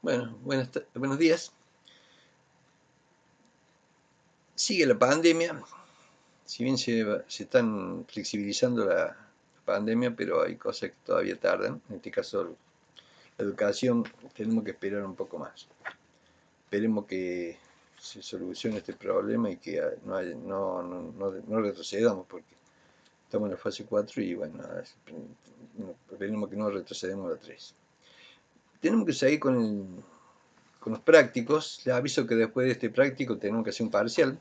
Bueno, buenos días. Sigue la pandemia, si bien se están flexibilizando la pandemia, pero hay cosas que todavía tardan. En este caso, la educación, tenemos que esperar un poco más. Esperemos que se solucione este problema y que no retrocedamos, porque estamos en la fase 4 y bueno, esperemos que no retrocedamos a la 3. Tenemos que seguir con los prácticos. Les aviso que después de este práctico tenemos que hacer un parcial.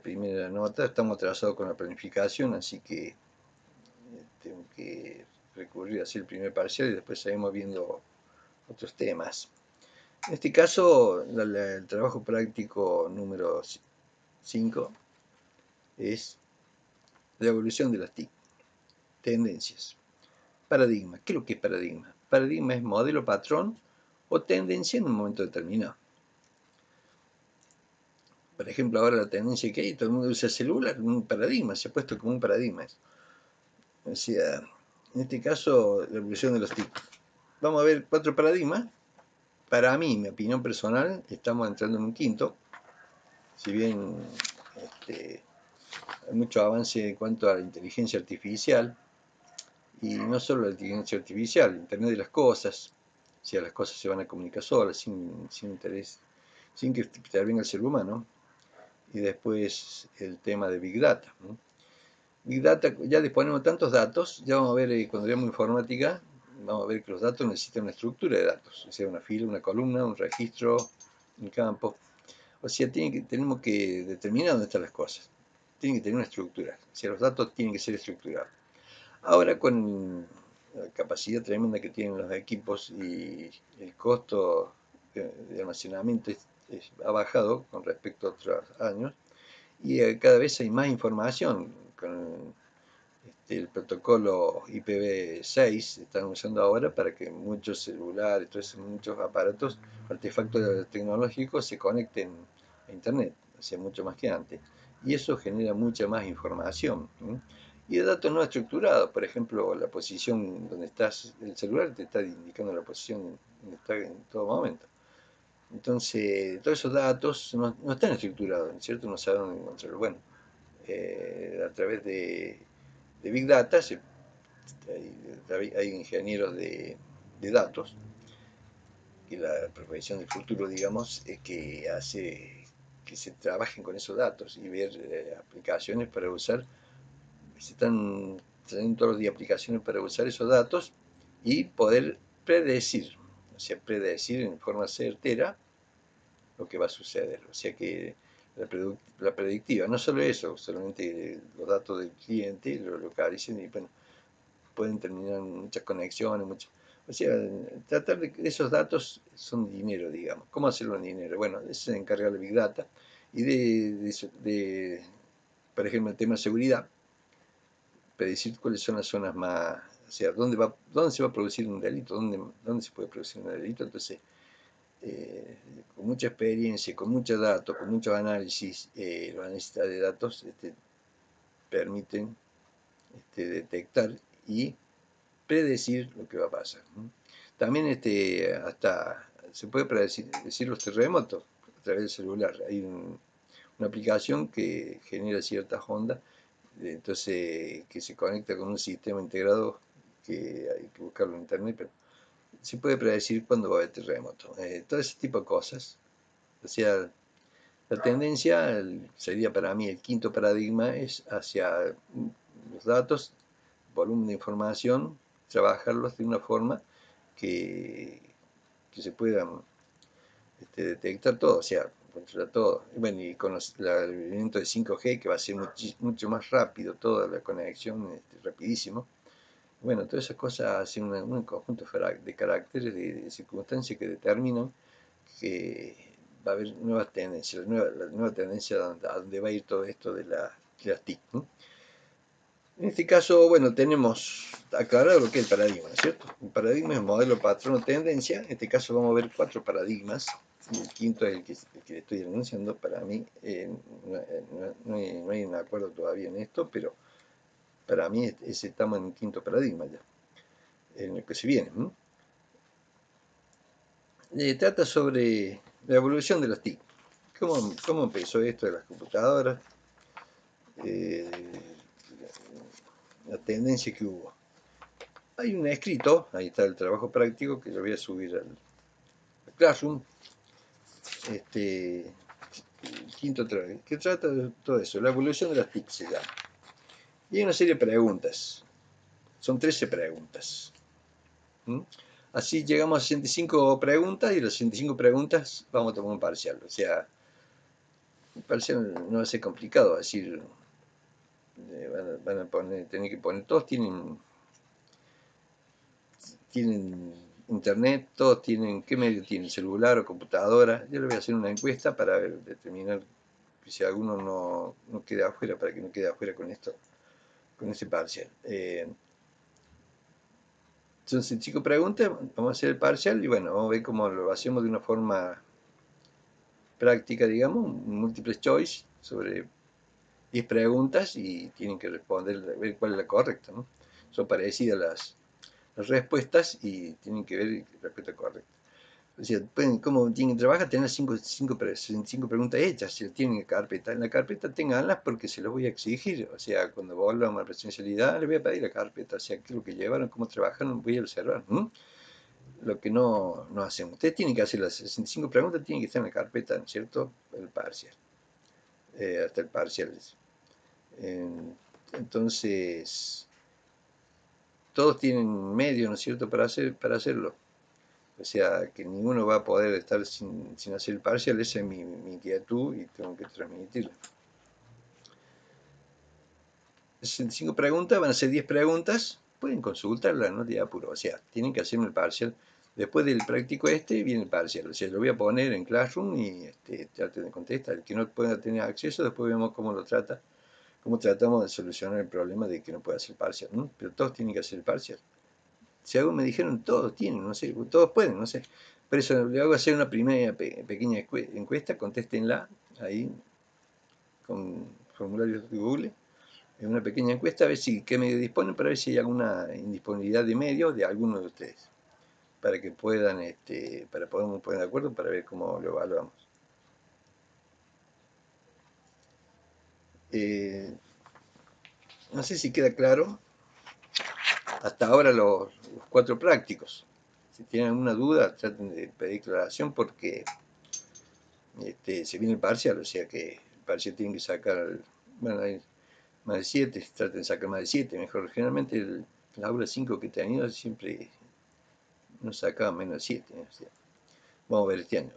Primera nota, estamos atrasados con la planificación, así que tengo que recurrir a hacer el primer parcial y después seguimos viendo otros temas. En este caso, el trabajo práctico número 5 es la evolución de las TIC, tendencias. Paradigma, ¿qué es lo que es paradigma? Paradigma es modelo, patrón o tendencia en un momento determinado. Por ejemplo, ahora la tendencia que hay, todo el mundo usa celular, un paradigma, se ha puesto como un paradigma. O sea, en este caso, la evolución de los TIC. Vamos a ver 4 paradigmas. Para mí, mi opinión personal, estamos entrando en un quinto. Si bien hay mucho avance en cuanto a la inteligencia artificial, y no solo la inteligencia artificial, Internet de las cosas, o sea, las cosas se van a comunicar solas, sin interés, sin que intervenga el ser humano. Y después el tema de Big Data, ¿no? Big Data, ya disponemos de tantos datos, ya vamos a ver cuando veamos informática, vamos a ver que los datos necesitan una estructura de datos, o sea, una fila, una columna, un registro, un campo. O sea, tenemos que determinar dónde están las cosas. Tienen que tener una estructura. O sea, los datos tienen que ser estructurados. Ahora, con la capacidad tremenda que tienen los equipos y el costo de almacenamiento ha bajado con respecto a otros años, y cada vez hay más información. Con el protocolo IPv6 están usando ahora para que muchos celulares, muchos aparatos, artefactos tecnológicos se conecten a Internet, o sea, mucho más que antes. Y eso genera mucha más información. Y de datos no estructurados, por ejemplo, la posición donde estás, el celular te está indicando la posición donde está en todo momento. Entonces, todos esos datos no están estructurados, ¿cierto? No saben dónde encontrarlos. Bueno, a través de Big Data hay ingenieros de datos, que la profesión del futuro, digamos, es que hace que se trabajen con esos datos y ver aplicaciones para usar. Se están trayendo todos los días aplicaciones para usar esos datos y poder predecir, o sea, predecir en forma certera lo que va a suceder. O sea que la predictiva, no solo eso, solamente los datos del cliente lo localicen y bueno, pueden terminar muchas conexiones, o sea, tratar de que esos datos son dinero, digamos. ¿Cómo hacerlo en dinero? Bueno, eso se encarga la Big Data y por ejemplo, el tema de seguridad, predecir cuáles son las zonas más, o sea, dónde se va a producir un delito, dónde se puede producir un delito. Entonces, con mucha experiencia, con muchos datos, con muchos análisis, los analistas de datos permiten detectar y predecir lo que va a pasar, ¿no? También hasta se puede predecir los terremotos a través del celular. Hay una aplicación que genera ciertas ondas, entonces que se conecta con un sistema integrado que hay que buscarlo en internet, pero se puede predecir cuándo va a haber terremoto. Todo ese tipo de cosas. O sea, la tendencia sería para mí el quinto paradigma es hacia los datos, volumen de información, trabajarlos de una forma que, que se puedan detectar todo, o sea, controlar todo. Y bueno, y con el elemento de 5G que va a ser mucho más rápido, toda la conexión rapidísimo. Bueno, todas esas cosas hacen un conjunto de caracteres, de circunstancias que determinan que va a haber nuevas tendencias, la nueva tendencia a donde va a ir todo esto de las TIC, ¿no? En este caso, bueno, tenemos aclarado lo que es el paradigma, ¿no es cierto? El paradigma es modelo, patrón o tendencia. En este caso vamos a ver 4 paradigmas. Y el quinto es el que estoy anunciando. Para mí no hay un acuerdo todavía en esto, pero para mí estamos en el quinto paradigma ya, en el que se viene, ¿no? Trata sobre la evolución de las TIC. ¿Cómo empezó esto de las computadoras? Eh, la tendencia que hubo. Hay un escrito, ahí está el trabajo práctico, que lo voy a subir al Classroom, este, quinto trabajo, que trata de todo eso, la evolución de las TIC se llama. Y hay una serie de preguntas, son 13 preguntas. ¿Mm? Así llegamos a 65 preguntas y las 65 preguntas vamos a tomar un parcial. O sea, el parcial no va a ser complicado, es decir, van a poner, tener que poner, todos tienen internet, todos tienen, ¿qué medio tienen? Celular o computadora. Yo le voy a hacer una encuesta para determinar si alguno no queda afuera, para que no quede afuera con esto, con ese parcial. Son 5 preguntas, vamos a hacer el parcial y bueno, vamos a ver cómo lo hacemos de una forma práctica, digamos, un multiple choice sobre 10 preguntas y tienen que responder, ver cuál es la correcta, ¿no? Son parecidas las respuestas y tienen que ver la respuesta correcta. O sea, ¿cómo tienen que trabajar? Tener cinco preguntas hechas, si tienen en carpeta. En la carpeta tenganlas porque se los voy a exigir. O sea, cuando volvamos a la presencialidad, les voy a pedir la carpeta. O sea, qué es lo que llevaron, cómo trabajaron, voy a observar. Lo que no hacemos. Ustedes tienen que hacer las 65 preguntas, tienen que estar en la carpeta, ¿no es cierto? El parcial. Hasta el parcial. Entonces, todos tienen medio, ¿no es cierto?, para hacerlo. O sea, que ninguno va a poder estar sin hacer el parcial, esa es mi inquietud y tengo que transmitirla. 65 preguntas, van a ser 10 preguntas, pueden consultarlas, no te apuro. O sea, tienen que hacerme el parcial. Después del práctico viene el parcial. O sea, lo voy a poner en Classroom y traten de contestar. El que no pueda tener acceso, después vemos cómo lo trata, cómo tratamos de solucionar el problema de que no pueda hacer parcial. Pero todos tienen que hacer el parcial. Si algo me dijeron, todos tienen, no sé, todos pueden, no sé. Por eso le hago hacer una primera pequeña encuesta, contéstenla ahí con formularios de Google, en una pequeña encuesta, a ver si qué medio disponen, para ver si hay alguna indisponibilidad de medios de alguno de ustedes, para que puedan, para podernos poner de acuerdo, para ver cómo lo evaluamos. No sé si queda claro hasta ahora los 4 prácticos. Si tienen alguna duda, traten de pedir aclaración porque se viene el parcial, o sea que el parcial tiene que sacar, bueno, hay más de 7, traten de sacar más de 7, mejor. Generalmente el aula 5 que he tenido siempre no sacaba menos de 7. O sea, vamos a ver este año.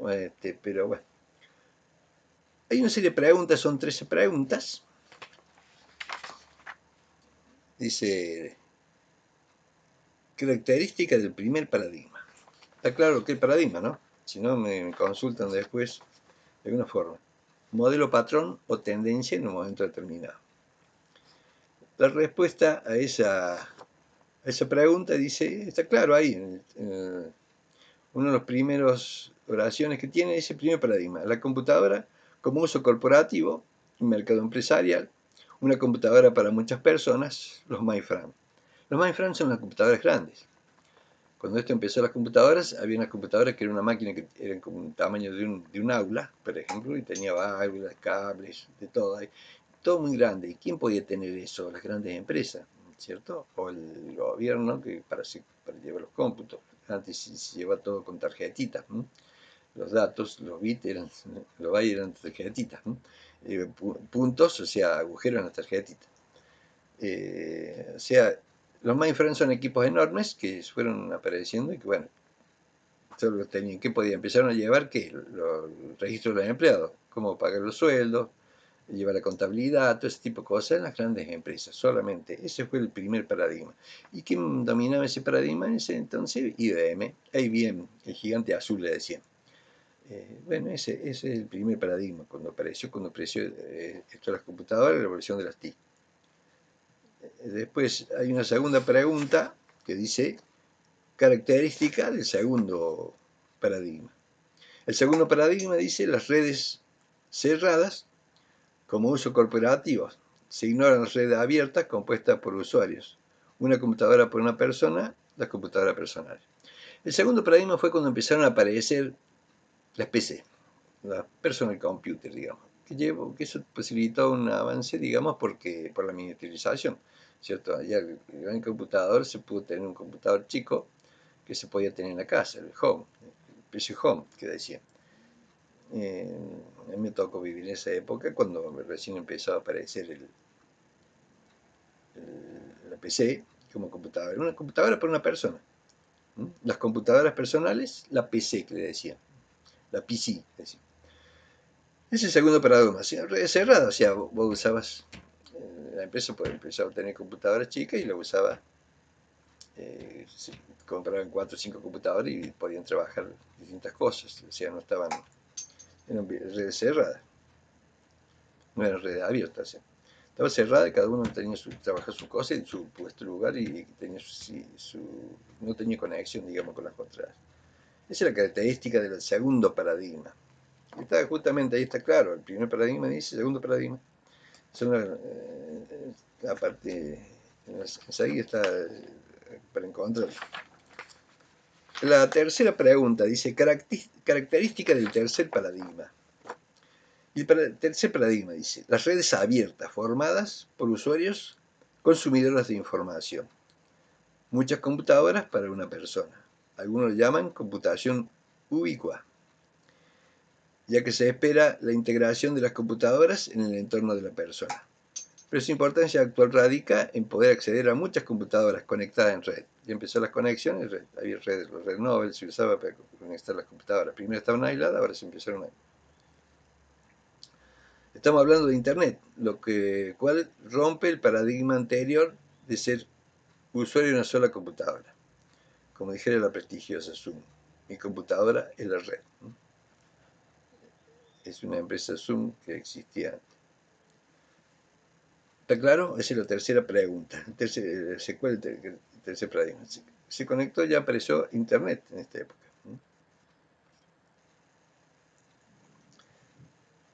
Pero bueno, hay una serie de preguntas, son 13 preguntas. Dice, característica del primer paradigma. Está claro que el paradigma, ¿no? Si no, me consultan después de alguna forma. Modelo patrón o tendencia en un momento determinado. La respuesta a esa pregunta dice, está claro ahí, uno de los primeros oraciones que tiene es el primer paradigma. La computadora como uso corporativo, mercado empresarial, una computadora para muchas personas, los mainframe. Los mainframe son las computadoras grandes. Cuando esto empezó las computadoras, había unas computadoras que era una máquina que era como un tamaño de un aula, por ejemplo, y tenía válvulas, cables, de todo ahí. Todo muy grande. ¿Y quién podía tener eso? Las grandes empresas, ¿cierto? O el gobierno que para llevar los cómputos. Antes se llevaba todo con tarjetitas. Los datos, los bytes los bytes eran tarjetitas. Puntos, o sea, agujeros en las tarjetitas. O sea, los mainframes son equipos enormes que fueron apareciendo y que, bueno, solo tenían, ¿qué podían? Empezaron a llevar, ¿qué? Los registros de los empleados, cómo pagar los sueldos, llevar la contabilidad, todo ese tipo de cosas en las grandes empresas, solamente. Ese fue el primer paradigma. ¿Y quién dominaba ese paradigma en ese entonces? IBM, el gigante azul le decían. Bueno, ese es el primer paradigma, cuando apareció esto de las computadoras, la revolución de las TIC. Después hay una segunda pregunta que dice, característica del segundo paradigma. El segundo paradigma dice las redes cerradas como uso corporativo. Se ignoran las redes abiertas compuestas por usuarios. Una computadora por una persona, las computadoras personales. El segundo paradigma fue cuando empezaron a aparecer las PC, las personal computer, digamos, que eso posibilitó un avance, digamos, por la miniaturización, ¿cierto? Ya el gran computador se pudo tener un computador chico que se podía tener en la casa, el home, el PC home, que decía. A mí me tocó vivir en esa época cuando recién empezó a aparecer la PC como computadora. Una computadora para una persona. Las computadoras personales, la PC que le decía, la PC. Decía. Ese segundo paradigma, red cerrada, o sea, vos usabas, la empresa empezaba a tener computadoras chicas y la usaba, compraban 4 o 5 computadores y podían trabajar distintas cosas, o sea, no estaban en redes cerradas, no eran redes abiertas. ¿Sí? Estaba cerrada y cada uno tenía trabajaba su cosa en su puesto lugar y tenía no tenía conexión, digamos, con las otras. Esa es la característica del segundo paradigma. Está justamente ahí, está claro. El primer paradigma dice, el segundo paradigma. Son la parte, ahí está para encontrar. La tercera pregunta dice, característica del tercer paradigma. Y el tercer paradigma dice, las redes abiertas formadas por usuarios consumidores de información. Muchas computadoras para una persona. Algunos lo llaman computación ubicua, ya que se espera la integración de las computadoras en el entorno de la persona. Pero su importancia actual radica en poder acceder a muchas computadoras conectadas en red. Ya empezó las conexiones, había redes, la red Nobel se usaba para conectar las computadoras. Primero estaban aisladas, ahora se empezaron a... Estamos hablando de Internet, cual rompe el paradigma anterior de ser usuario de una sola computadora. Como dijera la prestigiosa Zoom, mi computadora es la red. Es una empresa Zoom que existía antes. ¿Está claro? Esa es la tercera pregunta. ¿Cuál es el tercer paradigma? Se conectó, ya apareció Internet en esta época.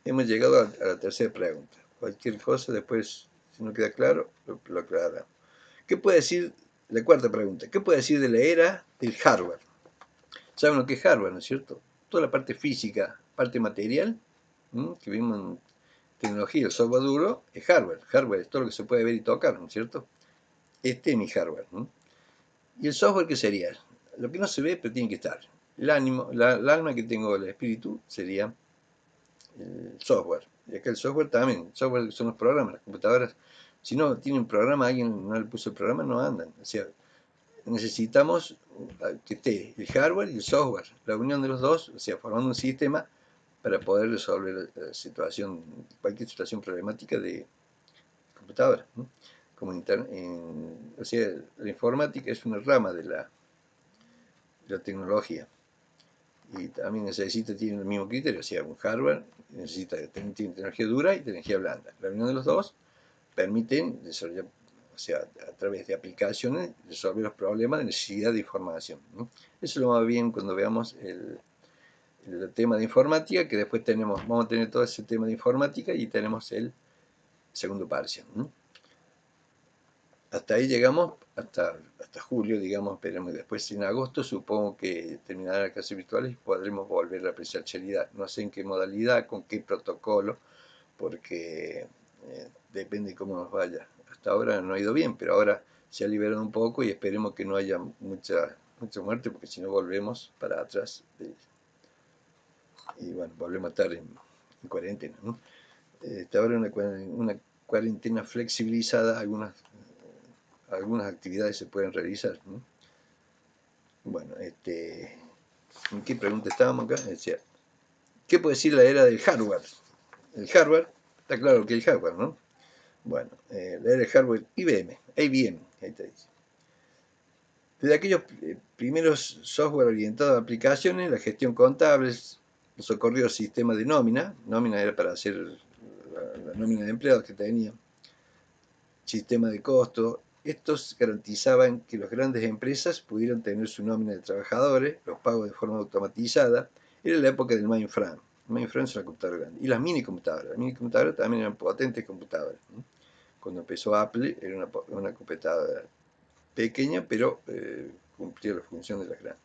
Hemos llegado a la tercera pregunta. Cualquier cosa después, si no queda claro, lo aclarará. ¿Qué puede decir, la cuarta pregunta, qué puede decir de la era del hardware? ¿Saben lo que es hardware, no es cierto? Toda la parte física, parte material, que vimos en tecnología, el software duro, es hardware. Hardware es todo lo que se puede ver y tocar, ¿no es cierto? Este es mi hardware. ¿Y el software qué sería? Lo que no se ve, pero tiene que estar. El ánimo, el alma que tengo, el espíritu, sería el software. Y acá el software también. El software son los programas, las computadoras. Si no tienen un programa, alguien no le puso el programa, no andan. O sea, necesitamos que esté el hardware y el software. La unión de los dos, o sea, formando un sistema para poder resolver cualquier situación problemática de computadora. Como o sea, la informática es una rama de la tecnología. Y también tiene el mismo criterio, o sea, un hardware tiene tecnología dura y tecnología blanda. La unión de los dos permiten desarrollar, o sea, a través de aplicaciones, resolver los problemas de necesidad de información. Eso lo va bien cuando veamos el tema de informática, que después vamos a tener todo ese tema de informática y tenemos el segundo parcial. Hasta ahí llegamos, hasta julio, digamos, esperemos. Después en agosto supongo que terminarán las clases virtuales y podremos volver a la presencialidad. No sé en qué modalidad, con qué protocolo, porque depende cómo nos vaya. Hasta ahora no ha ido bien, pero ahora se ha liberado un poco y esperemos que no haya mucha muerte, porque si no volvemos para atrás. Y bueno, volvemos a estar en cuarentena. Hasta ahora una cuarentena flexibilizada, algunas actividades se pueden realizar. Bueno, ¿en qué pregunta estábamos acá? Decía, ¿qué puede decir la era del hardware? El hardware, está claro que el hardware, ¿no? Bueno, la era del hardware IBM, ahí te dice. Desde aquellos primeros software orientados a aplicaciones, la gestión contable, los socorridos sistemas de nómina era para hacer la nómina de empleados que tenía, sistema de costo. Estos garantizaban que las grandes empresas pudieran tener su nómina de trabajadores, los pagos de forma automatizada. Era la época del mainframe. El mainframe es una computadora grande. Y las minicomputadoras. Las minicomputadoras también eran potentes computadoras. Cuando empezó Apple, era una computadora pequeña, pero cumplía la función de las grandes.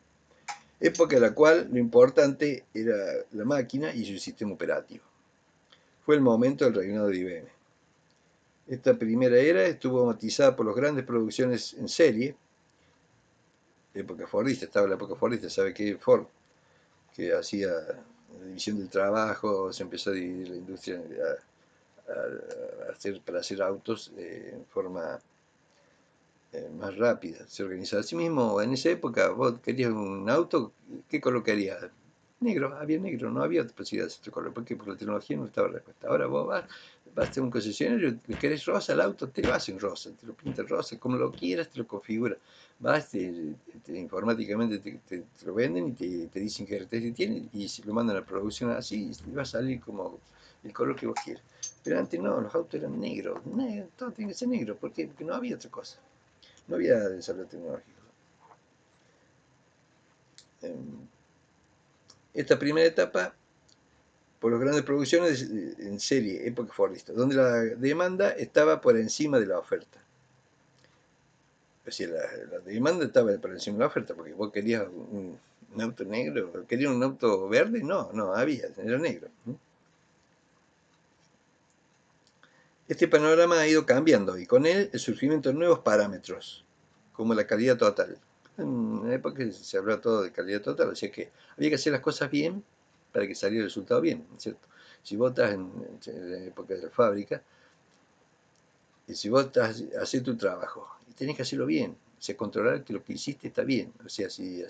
época en la cual lo importante era la máquina y su sistema operativo. Fue el momento del reinado de IBM. Esta primera era estuvo matizada por las grandes producciones en serie, época fordista, estaba la época fordista, ¿sabe qué? Ford, que hacía la división del trabajo, se empezó a dividir la industria para hacer autos en forma más rápida, se organizaba. Así mismo, en esa época, vos querías un auto, ¿qué color querías? Negro, había negro, no había posibilidad de hacer otro color. ¿Por qué? Porque la tecnología no estaba respuesta. Ahora vos vas a un concesionario, le querés rosa al auto, te lo hacen rosa, te lo pinta rosa, como lo quieras, te lo configura. Vas, informáticamente te lo venden y te dicen qué características tiene y se lo mandan a producción así y va a salir como el color que vos quieras. Pero antes no, los autos eran negros, todo tiene que ser negro. ¿Por qué? Porque no había otra cosa. No había desarrollo tecnológico. Esta primera etapa, por las grandes producciones en serie, época fordista, donde la demanda estaba por encima de la oferta. O sea, la demanda estaba por encima de la oferta, porque vos querías un auto negro, querías un auto verde, no había, era negro. Este panorama ha ido cambiando y con él el surgimiento de nuevos parámetros, como la calidad total. En la época se hablaba todo de calidad total, o sea que había que hacer las cosas bien para que saliera el resultado bien, ¿cierto? Si vos estás en la época de la fábrica, y si vos estás haciendo tu trabajo, y tenés que hacerlo bien, o sea, controlar que lo que hiciste está bien, o sea, si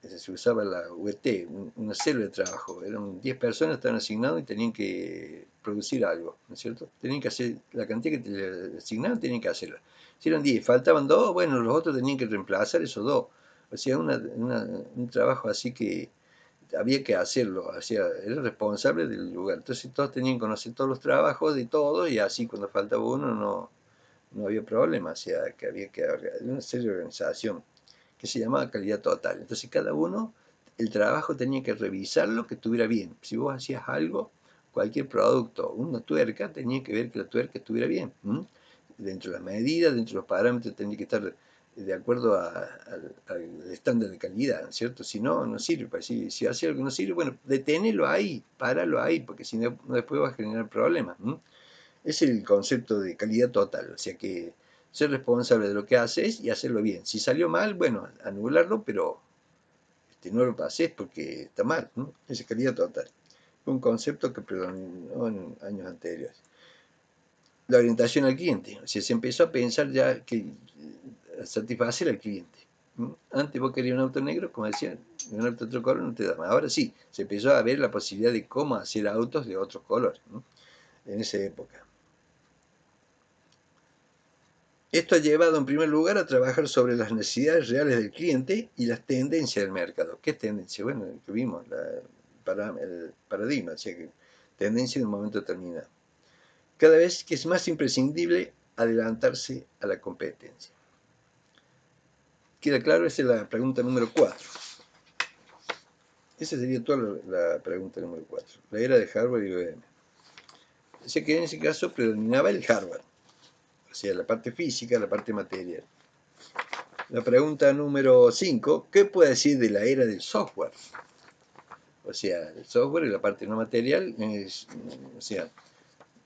se usaba la UET, una célula de trabajo. Eran 10 personas, estaban asignados y tenían que producir algo, ¿no es cierto? Tenían que hacer la cantidad que te asignaban, tenían que hacerla. Si eran 10, faltaban 2, bueno, los otros tenían que reemplazar esos 2. O sea, un trabajo así que había que hacerlo, o sea, era responsable del lugar. Entonces todos tenían que conocer todos los trabajos de todos y así cuando faltaba uno no había problema, o sea, que había que haber una serie de organización que se llamaba calidad total. Entonces cada uno, el trabajo tenía que revisarlo, que estuviera bien. Si vos hacías algo, cualquier producto, una tuerca, tenía que ver que la tuerca estuviera bien. Dentro de las medidas, dentro de los parámetros, tenía que estar de acuerdo al estándar de calidad, ¿cierto? Si no, no sirve. Si hace algo que no sirve, bueno, deténelo ahí, páralo ahí, porque si no, después va a generar problemas. Es el concepto de calidad total, o sea que ser responsable de lo que haces y hacerlo bien. Si salió mal, bueno, anularlo, pero no lo haces porque está mal, ¿no? Esa es calidad total. Fue un concepto que predominó en años anteriores. La orientación al cliente, o sea, se empezó a pensar ya que satisfacer al cliente. Antes vos querías un auto negro, como decían, un auto de otro color no te daban. Ahora sí, se empezó a ver la posibilidad de cómo hacer autos de otros colores, en esa época. Esto ha llevado en primer lugar a trabajar sobre las necesidades reales del cliente y las tendencias del mercado. ¿Qué tendencia? Bueno, que vimos, el paradigma, o sea, que tendencia en un momento determinado. Cada vez que es más imprescindible adelantarse a la competencia. ¿Queda claro? Esa es la pregunta número 4. Esa sería toda la pregunta número 4. La era de hardware y IBM. O sea que en ese caso predominaba el hardware, o sea, la parte física, la parte material. La pregunta número 5, ¿qué puede decir de la era del software? O sea, el software es la parte no material, o sea,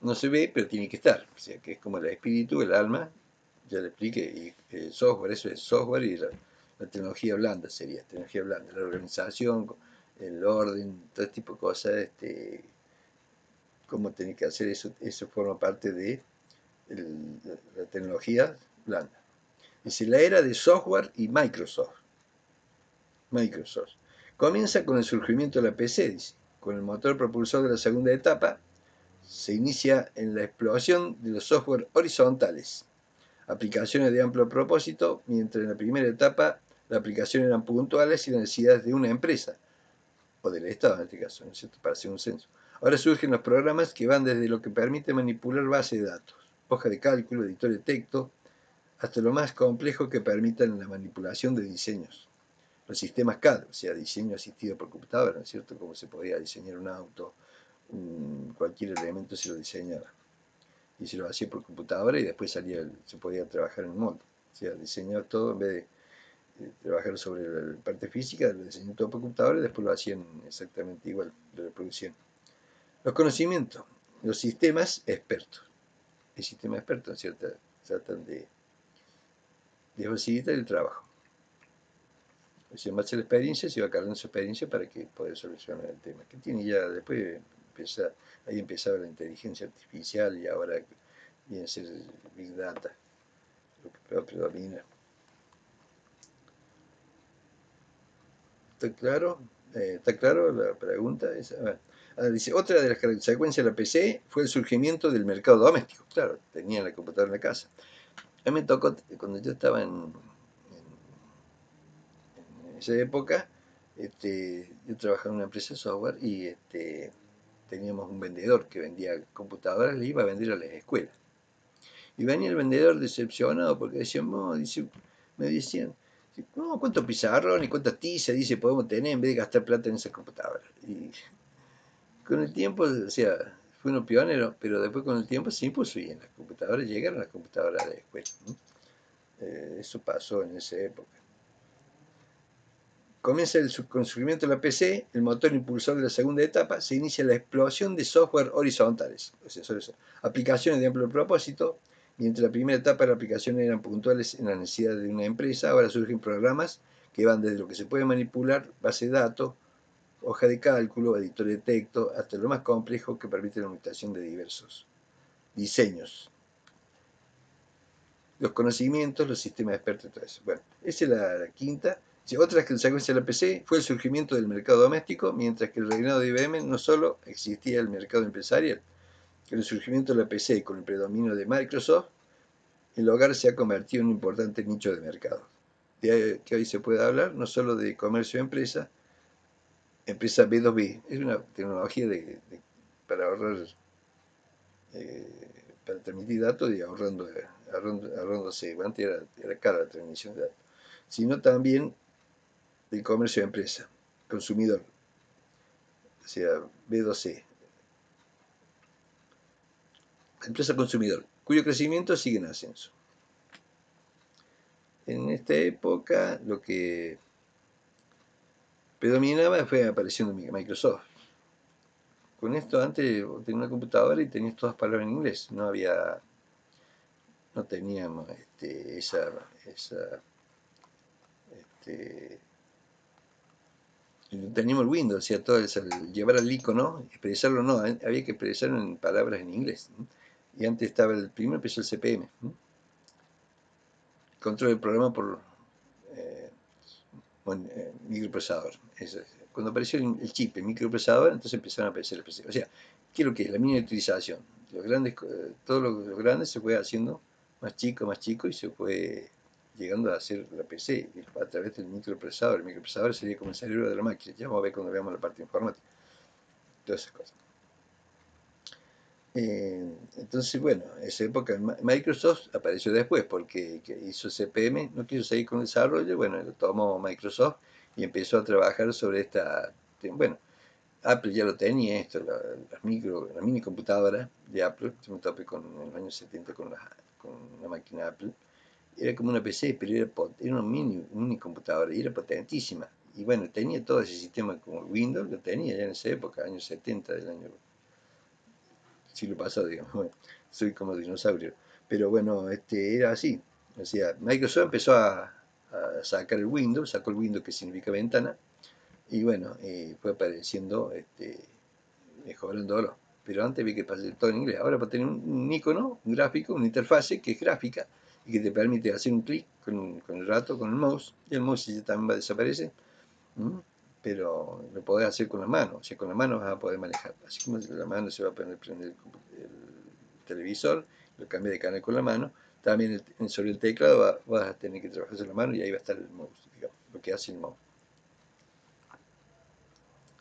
no se ve, pero tiene que estar. O sea, que es como el espíritu, el alma, ya le expliqué, y el software, eso es software y la tecnología blanda sería, tecnología blanda, la organización, el orden, todo este tipo de cosas, cómo tiene que hacer eso forma parte de la tecnología blanda. Dice, la era de software y Microsoft. Comienza con el surgimiento de la PC, dice. Con el motor propulsor de la segunda etapa, se inicia en la explosión de los software horizontales, aplicaciones de amplio propósito, mientras en la primera etapa las aplicaciones eran puntuales y las necesidades de una empresa, o del Estado en este caso, ¿no es cierto?, para hacer un censo. Ahora surgen los programas que van desde lo que permite manipular bases de datos, hoja de cálculo, editor de texto, hasta lo más complejo que permitan la manipulación de diseños. Los sistemas CAD, o sea, diseño asistido por computadora, ¿no es cierto? Como se podía diseñar un auto, cualquier elemento se lo diseñaba. Y se lo hacía por computadora y después se podía trabajar en molde. O sea, diseñar todo en vez trabajar sobre la parte física, lo diseñaban todo por computadora y después lo hacían exactamente igual, de reproducción. Los conocimientos, los sistemas expertos. El sistema experto, ¿cierto? Tratan de facilitar el trabajo. En base a la experiencia, se va cargando su experiencia para que pueda solucionar el tema. Que tiene ya, después ahí empezaba la inteligencia artificial y ahora viene a ser Big Data, lo que predomina. ¿Está claro? ¿Está claro la pregunta? Dice, otra de las consecuencias de la PC fue el surgimiento del mercado doméstico. Claro, tenía la computadora en la casa. A mí me tocó, cuando yo estaba en esa época, yo trabajaba en una empresa de software y teníamos un vendedor que vendía computadoras, le iba a vender a las escuelas. Y venía el vendedor decepcionado porque decían, no, me decían, no, cuántos pizarrones y cuántas tizas, dice, podemos tener en vez de gastar plata en esas computadoras. Y con el tiempo, o sea, fue uno pionero, pero después con el tiempo se impuso y en las computadoras llegaron las computadoras de la escuela, ¿no? Eso pasó en esa época. Comienza el surgimiento de la PC, el motor impulsor de la segunda etapa, se inicia la explosión de software horizontales, o sea, aplicaciones de amplio propósito. Mientras la primera etapa de las aplicaciones eran puntuales en la necesidad de una empresa, ahora surgen programas que van desde lo que se puede manipular, base de datos, hoja de cálculo, editor de texto, hasta lo más complejo que permite la unificación de diversos diseños. Los conocimientos, los sistemas expertos y todo eso. Bueno, esa es la quinta. Otra consecuencia de la PC fue el surgimiento del mercado doméstico, mientras que el reinado de IBM no solo existía el mercado empresarial, que el surgimiento de la PC con el predominio de Microsoft, el hogar se ha convertido en un importante nicho de mercado. De ahí que hoy se puede hablar no solo de comercio de empresa B2B, es una tecnología para ahorrar, para transmitir datos y ahorrándose, antes era cara la transmisión de datos, sino también del comercio de empresa, consumidor, o sea, B2C, empresa consumidor, cuyo crecimiento sigue en ascenso. En esta época lo que predominaba fue aparición de Microsoft. Con esto antes tenía una computadora y tenías todas palabras en inglés, no teníamos teníamos el Windows, o sea, todo eso, llevar al icono, expresarlo no, había que expresarlo en palabras en inglés, ¿no? Y antes estaba primero empezó el CPM, ¿no? Control del programa por microprocesador. Cuando apareció el chip, el microprocesador, entonces empezaron a aparecer el PC. O sea, ¿qué es lo que es? La miniaturización. Todo lo grande se fue haciendo más chico y se fue llegando a hacer la PC a través del microprocesador. El microprocesador sería como el cerebro de la máquina. Ya vamos a ver cuando veamos la parte informática. Todas esas cosas. Entonces, bueno, esa época Microsoft apareció después porque hizo CPM, no quiso seguir con el desarrollo, bueno, lo tomó Microsoft y empezó a trabajar sobre bueno, Apple ya lo tenía esto, la mini computadora de Apple, yo me topé en los años 70 con la máquina Apple, era como una PC, pero era una mini computadora y era potentísima. Y bueno, tenía todo ese sistema como Windows, lo tenía ya en esa época, años 70 del año siglo pasado, digamos. Bueno, soy como dinosaurio. Pero bueno, era así. O sea, Microsoft empezó a sacar el Windows, sacó el Windows que significa ventana, y bueno, fue apareciendo, mejorándolo. Pero antes vi que pasé todo en inglés. Ahora para tener un icono, un gráfico, una interfase que es gráfica y que te permite hacer un clic con el rato, con el mouse, y el mouse ya también va a desaparecer. Pero lo podés hacer con las manos, o sea, con las manos vas a poder manejar. Así como la mano se va a prender el televisor, lo cambia de canal con la mano, también sobre el teclado vas a tener que trabajar sobre la mano y ahí va a estar el mouse, digamos, lo que hace el mouse.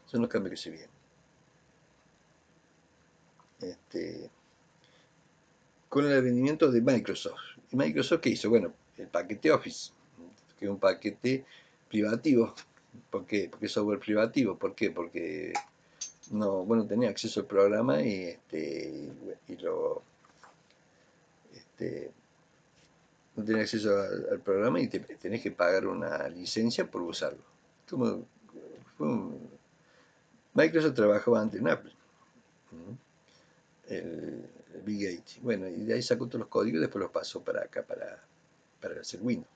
Son los cambios que se vienen. Con el rendimiento de Microsoft. ¿Y Microsoft qué hizo? Bueno, el paquete Office, que es un paquete privativo. ¿Por qué? Porque es software privativo. ¿Por qué? Porque no, bueno, tenía acceso al programa y lo este, no tenés acceso al programa y tenés que pagar una licencia por usarlo. Como Microsoft trabajaba antes en Apple, el Bill Gates. Bueno, y de ahí sacó todos los códigos y después los pasó para acá, para hacer Windows.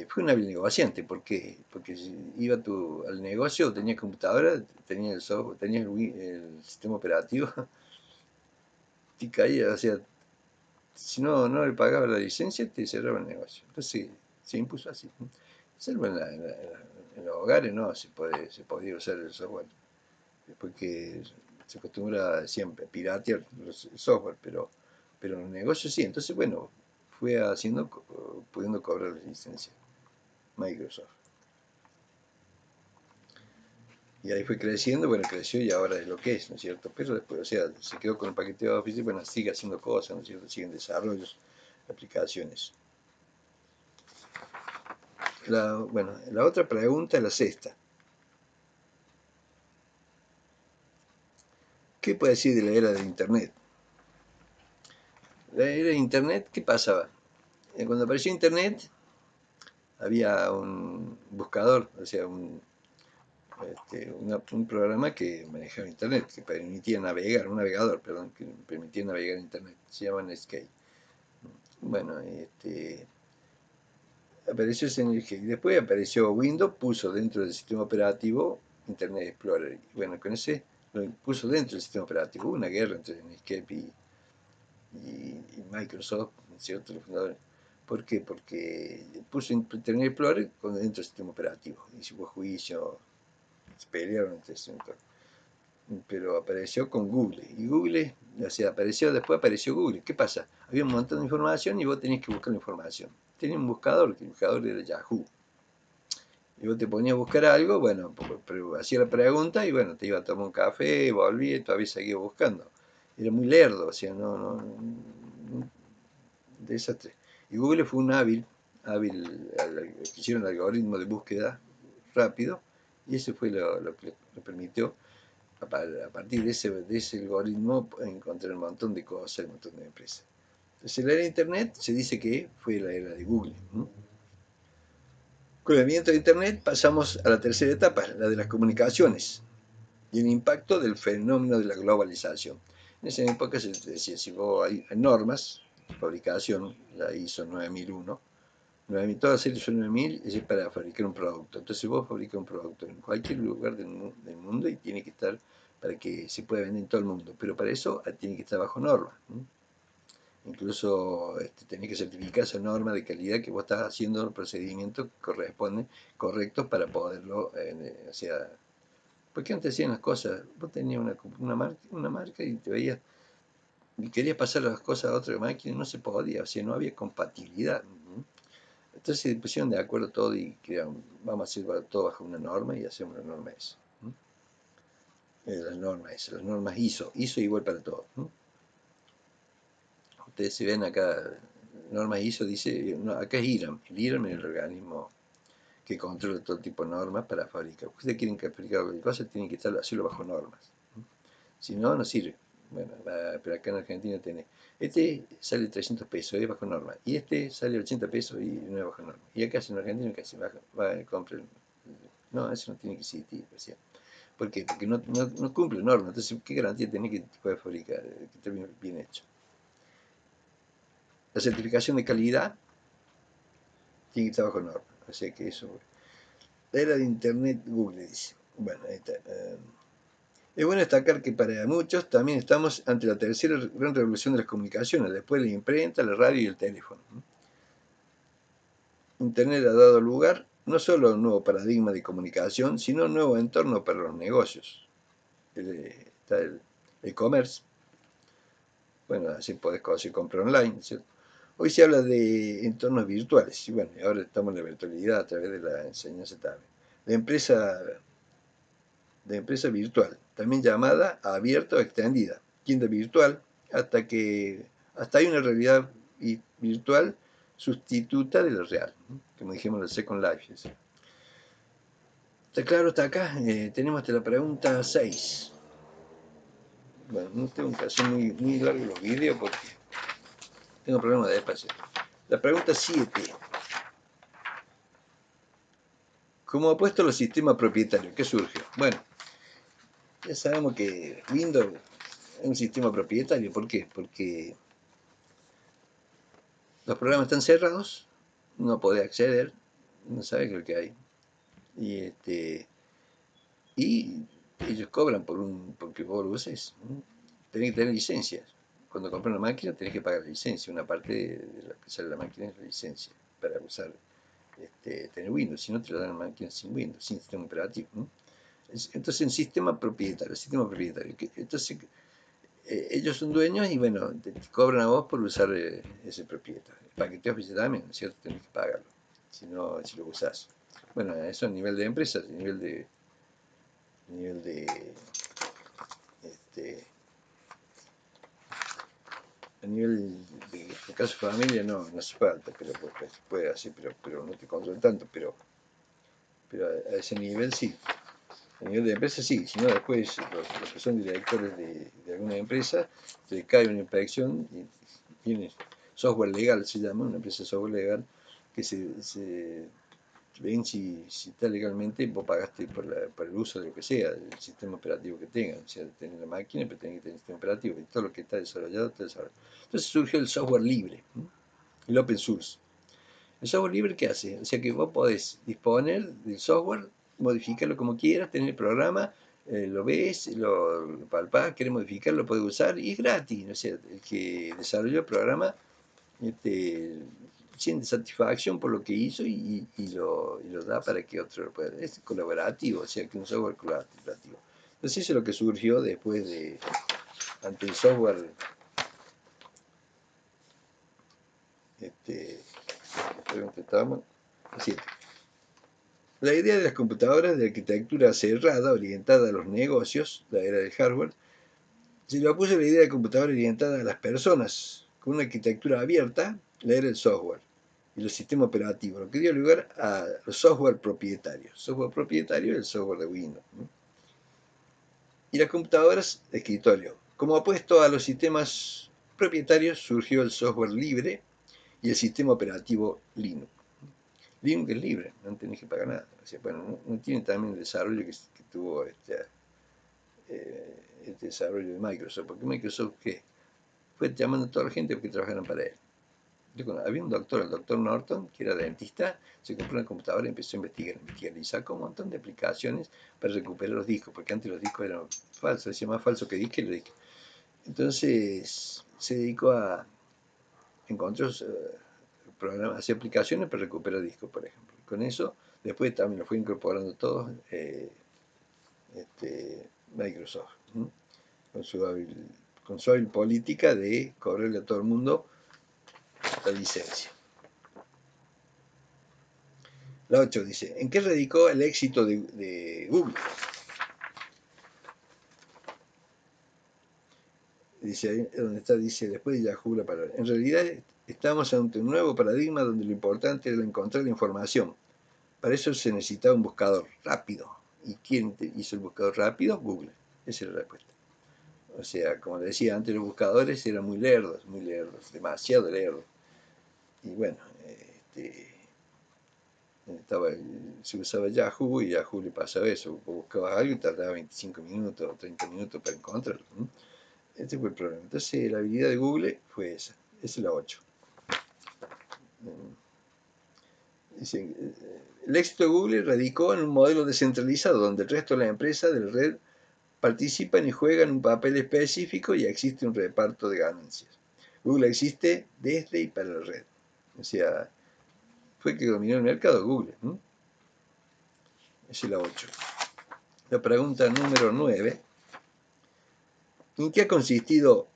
Fue un hábil negociante, ¿por qué? Porque si iba al negocio, tenías computadora, tenías el software, tenías el sistema operativo, y caía, o sea, si no le pagaba la licencia, te cerraba el negocio. Entonces se impuso así. Salvo en los hogares no se podía usar el software, porque se acostumbra siempre a piratear el software, pero en los negocios sí. Entonces, bueno, fue haciendo, pudiendo cobrar la licencia Microsoft. Y ahí fue creciendo, bueno, creció y ahora es lo que es, ¿no es cierto? Pero después, o sea, se quedó con el paquete de Office y bueno, sigue haciendo cosas, ¿no es cierto? Siguen desarrollos, aplicaciones. Bueno, la otra pregunta es la sexta. ¿Qué puede decir de la era de Internet? La era de Internet, ¿qué pasaba? Cuando apareció Internet, había un buscador, o sea, un programa que manejaba Internet, que permitía navegar, un navegador, perdón, que permitía navegar Internet. Se llama Netscape. Bueno, apareció ese Netscape. Después apareció Windows, puso dentro del sistema operativo Internet Explorer. Y bueno, con ese lo puso dentro del sistema operativo. Hubo una guerra entre Netscape y Microsoft, ¿cierto? Los fundadores. ¿Por qué? Porque puso Internet Explorer dentro del sistema operativo. Y hubo juicio, se pelearon entre sí. Pero apareció con Google. Y Google, o sea, después apareció Google. ¿Qué pasa? Había un montón de información y vos tenías que buscar la información. Tenía un buscador, que el buscador era Yahoo. Y vos te ponías a buscar algo, bueno, pero hacía la pregunta y bueno, te iba a tomar un café, volví y todavía seguía buscando. Era muy lerdo, o sea, no desastre. Y Google fue un hábil, hicieron el algoritmo de búsqueda rápido y eso fue lo que le permitió a partir de ese algoritmo encontrar un montón de cosas, un montón de empresas. Entonces la era de Internet se dice que fue la era de Google. Con el advenimiento de Internet pasamos a la tercera etapa, la de las comunicaciones y el impacto del fenómeno de la globalización. En esa época se decía, si vos hay normas de fabricación, la ISO 9001, toda la serie ISO 9000 es para fabricar un producto. Entonces vos fabricas un producto en cualquier lugar del mundo y tiene que estar para que se pueda vender en todo el mundo. Pero para eso tiene que estar bajo norma. Incluso tenés que certificar esa norma de calidad que vos estás haciendo los procedimientos que corresponden correctos para poderlo, o sea, porque antes hacían las cosas, vos tenías una marca y te veías, y querías pasar las cosas a otra máquina y no se podía, o sea, no había compatibilidad. Entonces se pusieron de acuerdo todo y crearon, vamos a hacer todo bajo una norma y hacemos la norma esa. Las normas ISO igual para todo. Ustedes si ven acá, normas ISO dice, no, acá es IRAM, el IRAM es el organismo que controla todo tipo de normas para fabricar. Ustedes quieren que fabricar cualquier cosa, tienen que hacerlo bajo normas. Si no, no sirve. Bueno, pero acá en Argentina tenés, este sale 300 pesos, es bajo norma, y este sale 80 pesos y no es bajo norma. Y acá en Argentina, ¿qué hace? Va, compra no, eso no tiene que existir. O sea, ¿por qué? Porque no cumple norma. Entonces, ¿qué garantía tenés que pueda fabricar? Que esté bien hecho. La certificación de calidad tiene que estar bajo norma. O sea que eso. La era de Internet, Google dice. Bueno, ahí está. Es bueno destacar que para muchos también estamos ante la tercera gran revolución de las comunicaciones, después de la imprenta, la radio y el teléfono. Internet ha dado lugar no solo a un nuevo paradigma de comunicación, sino a un nuevo entorno para los negocios. Está el e-commerce, bueno, así podés comprar online, ¿cierto? Hoy se habla de entornos virtuales, y bueno, ahora estamos en la virtualidad a través de la enseñanza también. La empresa de empresa virtual, también llamada abierta o extendida, tienda virtual, hasta hay una realidad virtual sustituta de la real, como dijimos en el Second Life. ¿Está claro hasta acá? Tenemos hasta la pregunta 6. Bueno, no tengo que hacer muy largo los vídeos porque tengo problemas de espacio. La pregunta 7. Como opuesto a los sistemas propietarios, ¿qué surgió? Bueno, ya sabemos que Windows es un sistema propietario. ¿Por qué? Porque los programas están cerrados, no podés acceder, no sabes qué es lo que hay. Y ellos cobran porque vos lo uses. Tenés que tener licencias. Cuando compras una máquina tenés que pagar la licencia. Una parte de lo que sale la máquina es la licencia para usar, tener Windows. Si no, te lo dan máquinas sin Windows, sin sistema operativo. Entonces, un sistema propietario. Entonces, ellos son dueños y bueno, te cobran a vos por usar ese propietario. El paquete oficial también, ¿no es cierto? Tenés que pagarlo. Si lo usás. Bueno, eso a nivel de empresas, a nivel de este, a nivel de caso de familia no hace falta, pero puede hacer, pero no te controla tanto, pero a ese nivel sí. A nivel de empresa sí, si no después los que son directores de alguna empresa, te cae una inspección y tiene software legal, se llama, una empresa de software legal, que se ven si está legalmente, vos pagaste por el uso de lo que sea, del sistema operativo que tengan, o sea, tener la máquina, pero tenés que tener el sistema operativo, y todo lo que está desarrollado, está desarrollado. Entonces surgió el software libre, el open source. ¿El software libre qué hace? O sea que vos podés disponer del software, modificarlo como quieras, tener el programa, lo ves, lo palpás, querés modificarlo, lo podés usar y es gratis. O sea, el que desarrolló el programa siente satisfacción por lo que hizo y lo da para que otro lo pueda. Es colaborativo, o sea que un software colaborativo. Entonces eso es lo que surgió después ante el software, estábamos, 7. La idea de las computadoras de arquitectura cerrada, orientada a los negocios, la era del hardware, se le opuso a la idea de computadora orientada a las personas, con una arquitectura abierta, la era del software y los sistemas operativos, lo que dio lugar a los software propietarios. Software propietario es el software de Windows. Y las computadoras de escritorio. Como opuesto a los sistemas propietarios surgió el software libre y el sistema operativo Linux. Linux es libre, no tenés que pagar nada. O sea, bueno, no tiene también el desarrollo que tuvo el desarrollo de Microsoft. Porque Microsoft, ¿qué? Fue llamando a toda la gente que trabajaran para él. Había un doctor, el doctor Norton, que era dentista, se compró una computadora y empezó a investigar, y sacó un montón de aplicaciones para recuperar los discos, porque antes los discos eran falsos, decía más falso que disco y lo disco. Entonces se dedicó a encontrar programas, hacía aplicaciones para recuperar discos, por ejemplo. Y con eso, después también lo fue incorporando todo Microsoft, con su hábil política de cobrarle a todo el mundo la licencia. La 8 dice, ¿en qué radicó el éxito de Google? Dice, ahí donde está, dice, después de Yahoo la palabra. En realidad estamos ante un nuevo paradigma donde lo importante era encontrar la información. Para eso se necesitaba un buscador rápido. ¿Y quién hizo el buscador rápido? Google. Esa es la respuesta. O sea, como decía antes, los buscadores eran muy lerdos, demasiado lerdos. Y bueno, se usaba Yahoo y Yahoo le pasaba eso. Buscabas algo y tardaba 25 minutos o 30 minutos para encontrarlo. Este fue el problema. Entonces la habilidad de Google fue esa. Esa es la 8. Dice, el éxito de Google radicó en un modelo descentralizado donde el resto de las empresas de la red participan y juegan un papel específico y existe un reparto de ganancias. Google existe desde y para la red. O sea, fue que dominó el mercado Google. Esa es la 8. La pregunta número 9. ¿En qué ha consistido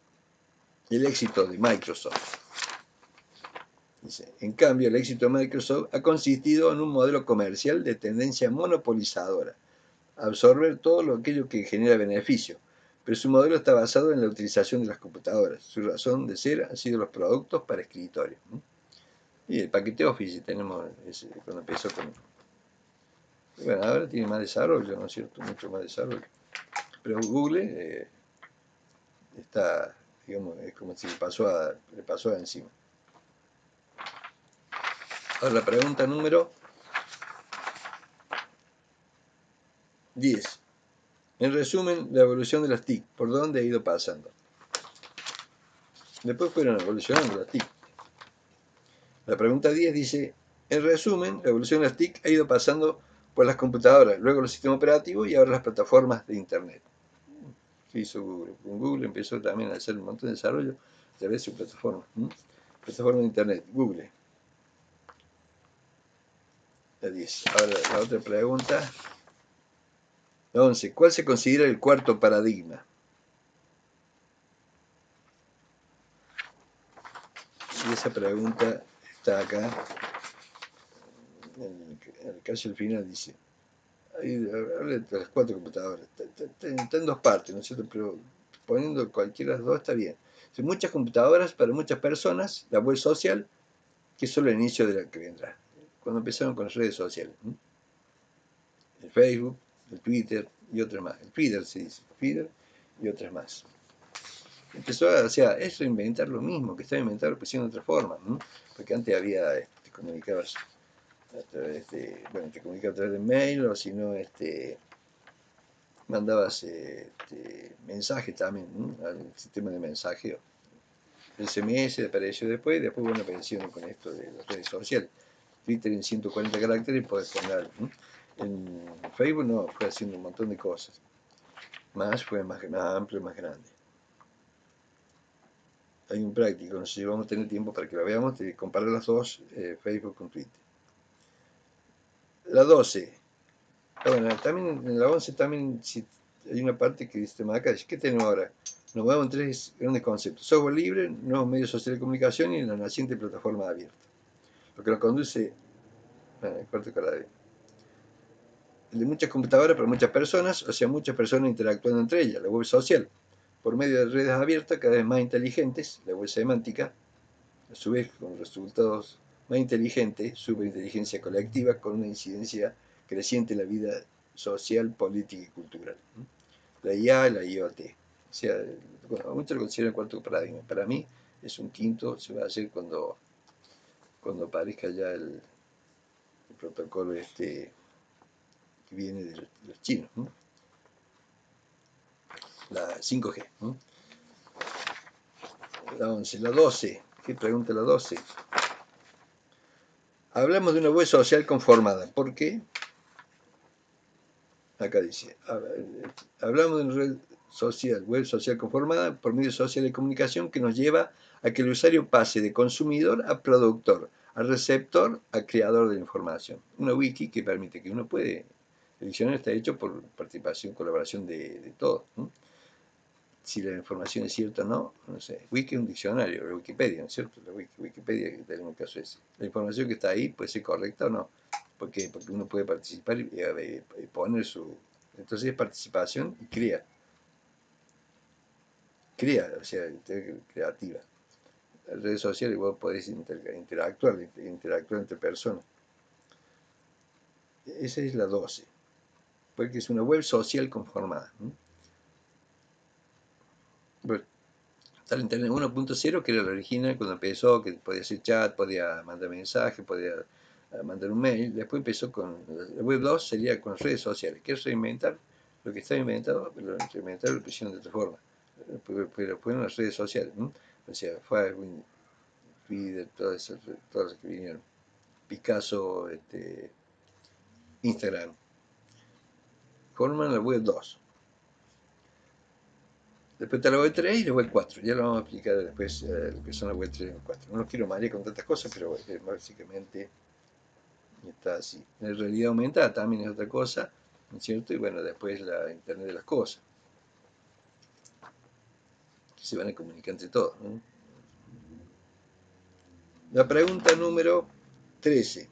el éxito de Microsoft? Dice, en cambio, el éxito de Microsoft ha consistido en un modelo comercial de tendencia monopolizadora, absorber todo aquello que genera beneficio, pero su modelo está basado en la utilización de las computadoras. Su razón de ser han sido los productos para escritorio. Y el paquete Office tenemos cuando empezó con... Bueno, ahora tiene más desarrollo, ¿no es cierto? Mucho más desarrollo. Pero Google está, digamos, es como si le pasó encima. Ahora la pregunta número 10. En resumen, la evolución de las TIC, ¿por dónde ha ido pasando? Después fueron evolucionando las TIC. La pregunta 10 dice, en resumen, la evolución de las TIC ha ido pasando por las computadoras, luego los sistemas operativos y ahora las plataformas de Internet. ¿Qué hizo Google? Con Google empezó también a hacer un montón de desarrollo a través de su plataforma. Plataforma de Internet, Google. La 10. Ahora la otra pregunta. La 11. ¿Cuál se considera el cuarto paradigma? Y esa pregunta está acá. En el caso del final dice, habla de las 4 computadoras. Está en 2 partes, ¿no es cierto? Pero poniendo cualquiera de las 2 está bien. Muchas computadoras para muchas personas, la web social, que es solo el inicio de la que vendrá. Cuando empezaron con las redes sociales. El Facebook, el Twitter y otras más. El Twitter se dice, Twitter y otras más. Empezó a, o sea, es reinventar lo mismo que estaba inventado, pero de otra forma, ¿no? Porque antes había, te comunicabas a través de, bueno, te comunicabas a través de mail, o si no, mandabas mensajes también, ¿no? Al sistema de mensajeo. El SMS apareció después, y después, bueno, aparecieron con esto de las redes sociales. Twitter en 140 caracteres podés poner, ¿no? En Facebook no, fue haciendo un montón de cosas. Fue más amplio, más grande. Hay un práctico, no sé si vamos a tener tiempo para que lo veamos, de comparar las dos, Facebook con Twitter. La 12. Bueno, también en la 11 también hay una parte que dice acá, ¿qué tenemos ahora? Nos movemos en 3 grandes conceptos: software libre, nuevos medios sociales de comunicación y la naciente plataforma abierta. Lo que nos conduce, bueno, el cuarto carácter, el de muchas computadoras para muchas personas, o sea, muchas personas interactuando entre ellas, la web social, por medio de redes abiertas cada vez más inteligentes, la web semántica, a su vez con resultados más inteligentes, superinteligencia colectiva, con una incidencia creciente en la vida social, política y cultural. La IA y la IoT. O sea, bueno, muchos lo consideran el cuarto paradigma. Para mí es un quinto, se va a hacer cuando aparezca ya el protocolo que viene de los chinos, ¿no? La 5G. ¿No? La 11, la 12. ¿Qué pregunta la 12? Hablamos de una web social conformada. ¿Por qué? Acá dice, hablamos de una red social, web social conformada por medios sociales de comunicación que nos lleva a que el usuario pase de consumidor a productor, a receptor a creador de la información. Una wiki que permite que uno puede, el diccionario está hecho por participación, colaboración de todos, ¿no? Si la información es cierta o no, no sé. Wiki es un diccionario, la Wikipedia, ¿no es cierto? La Wikipedia, que tenemos el caso ese. La información que está ahí puede ser correcta o no. ¿Por qué? Porque uno puede participar y poner su... Entonces es participación y crea. Crea, o sea, creativa. En redes sociales vos podés interactuar entre personas. Esa es la 12. Porque es una web social conformada. Bueno, está el Internet 1.0, que era la original cuando empezó, que podía hacer chat, podía mandar mensajes, podía mandar un mail. Después empezó con la web 2, sería con redes sociales, que es reinventar lo que estaba inventado, pero lo reinventaron y lo pusieron de otra forma. Pero fueron las redes sociales, ¿no? O sea, Facebook, Twitter, todas las que vinieron. Picasso, Instagram. Forman la web 2. Después está la web 3 y la web 4. Ya lo vamos a explicar después lo que son la web 3 y la web 4. No los quiero marear con tantas cosas, pero básicamente está así. La realidad aumentada también es otra cosa, ¿no es cierto? Y bueno, después la Internet de las cosas, que se van a comunicar entre todos, ¿no? La pregunta número 13.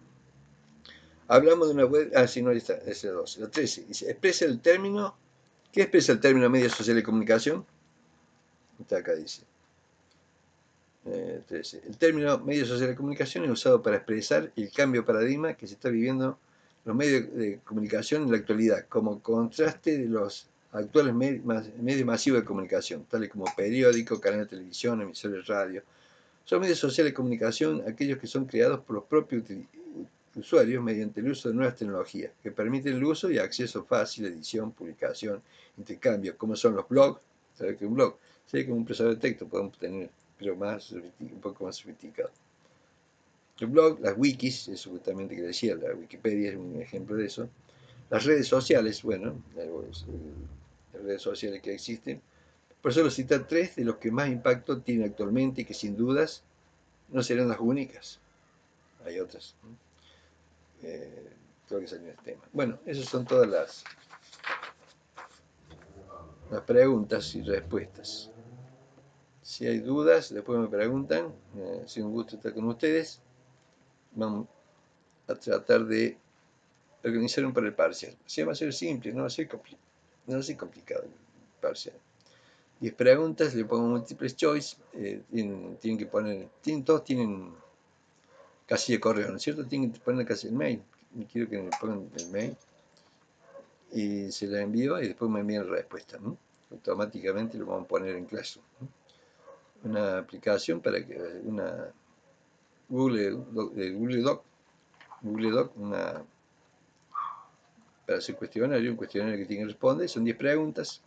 Hablamos de una web... Ah, sí, no, está, es la 12. La 13. Dice, expresa el término... ¿Qué expresa el término media social de comunicación? Está acá, dice. 13. El término medio social de comunicación es usado para expresar el cambio de paradigma que se está viviendo los medios de comunicación en la actualidad, como contraste de los actuales medios masivos de comunicación, tales como periódicos, canales de televisión, emisores de radio. Son medios sociales de comunicación aquellos que son creados por los propios usuarios mediante el uso de nuevas tecnologías que permiten el uso y acceso fácil, edición, publicación, intercambio, como son los blogs. ¿Sabe qué es un blog? ¿Sabe que es un procesador de texto? Podemos tener, pero un poco más sofisticado. El blog, las wikis, eso justamente que decía, la Wikipedia es un ejemplo de eso. Las redes sociales, bueno, las redes sociales que existen. Por eso lo citar tres de los que más impacto tienen actualmente y que sin dudas no serán las únicas. Hay otras. Creo que salió el tema. Bueno, esas son todas las preguntas y respuestas. Si hay dudas, después me preguntan. Ha sido un gusto estar con ustedes. Vamos a tratar de organizar un para el parcial. Sí, va a ser simple, no va a ser, complicado el parcial. 10 preguntas, le pongo múltiples choice. Tienen que poner, todos tienen casilla de correo, ¿no es cierto? Tienen que poner casi el mail. Quiero que me pongan el mail. Y se la envío y después me envían la respuesta, ¿no? Automáticamente lo vamos a poner en Classroom, ¿no? Una aplicación para que una Google Doc, para hacer un cuestionario que tiene que responder, son 10 preguntas,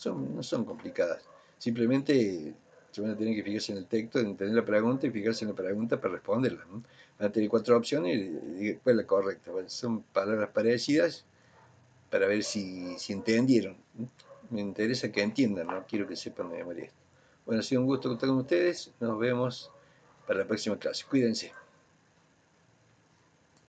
no son complicadas, simplemente se van a tener que fijarse en el texto, entender la pregunta y fijarse en la pregunta para responderla, ¿no? Van a tener 4 opciones y después la correcta, son palabras parecidas para ver si entendieron. Me interesa que entiendan, no quiero que sepan de memoria esto. Bueno, ha sido un gusto contar con ustedes. Nos vemos para la próxima clase. Cuídense.